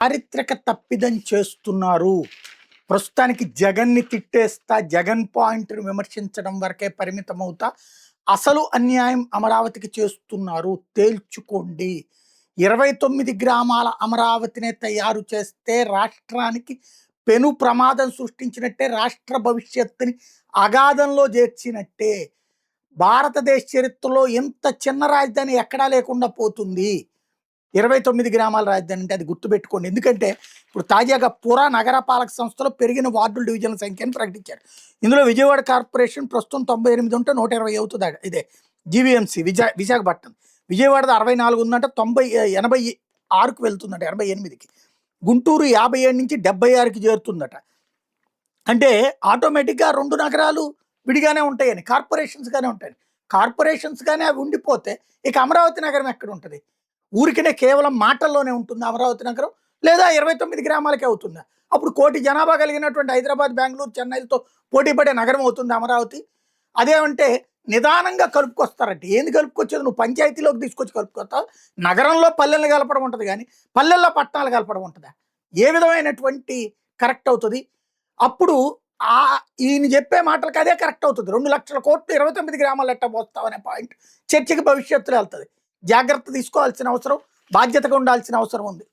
చారిత్రక తప్పిదం చేస్తున్నారు. ప్రస్తుతానికి జగన్‌ని తిట్టేస్తా, జగన్ పాయింట్‌ని విమర్శించడం వరకే పరిమితమవుతా. అసలు అన్యాయం అమరావతికి చేస్తున్నారు తేల్చుకోండి. 29 గ్రామాల అమరావతినే తయారు చేస్తే రాష్ట్రానికి పెను ప్రమాదం సృష్టించినట్టే, రాష్ట్ర భవిష్యత్తుని అగాధంలో చేర్చినట్టే. భారతదేశ చరిత్రలో ఇంత చిన్న రాజధాని ఎక్కడా లేకుండా పోతుంది. 29 గ్రామాల రాజధాని అంటే అది గుర్తుపెట్టుకోండి. ఎందుకంటే ఇప్పుడు తాజాగా పుర నగరపాలక సంస్థలో పెరిగిన వార్డుల డివిజన్ల సంఖ్యను ప్రకటించారు. ఇందులో విజయవాడ కార్పొరేషన్ ప్రస్తుతం 98 ఉంటే 120 అవుతుంది. ఇదే జీవీఎంసీ విశాఖపట్నం. విజయవాడది 64 ఉందంటే 86కు వెళ్తుందట, 88కి. గుంటూరు 57 నుంచి 76కి చేరుతుందట. అంటే ఆటోమేటిక్గా 2 నగరాలు విడిగానే ఉంటాయని, కార్పొరేషన్స్గానే ఉంటాయని. కార్పొరేషన్స్గానే అవి ఉండిపోతే ఇక అమరావతి నగరం ఎక్కడ ఉంటుంది? ఊరికనే కేవలం మాటల్లోనే ఉంటుంది అమరావతి నగరం, లేదా 29 గ్రామాలకే అవుతుందా? అప్పుడు 1 కోటి జనాభా కలిగినటువంటి హైదరాబాద్, బెంగళూరు, చెన్నైలతో పోటీ పడే నగరం అవుతుంది అమరావతి. అదేమంటే నిదానంగా కలుపుకొస్తారంటే ఏంది కలుపుకొచ్చేది? నువ్వు పంచాయతీలోకి తీసుకొచ్చి కలుపుకొస్తావు. నగరంలో పల్లెలను కలపడం ఉంటుంది కానీ పల్లెల్లో పట్టణాలు కలపడం ఉంటుందా? ఏ విధమైనటువంటి కరెక్ట్ అవుతుంది? అప్పుడు ఈయన చెప్పే మాటలకు అదే కరెక్ట్ అవుతుంది. 2 లక్షల కోట్లు 29 గ్రామాలు ఎట్టా పోస్తావనే పాయింట్ చర్చకి భవిష్యత్తులో వెళ్తుంది. జాగ్రత్త తీసుకోవాల్సిన అవసరం, బాధ్యతగా ఉండాల్సిన అవసరం ఉంది.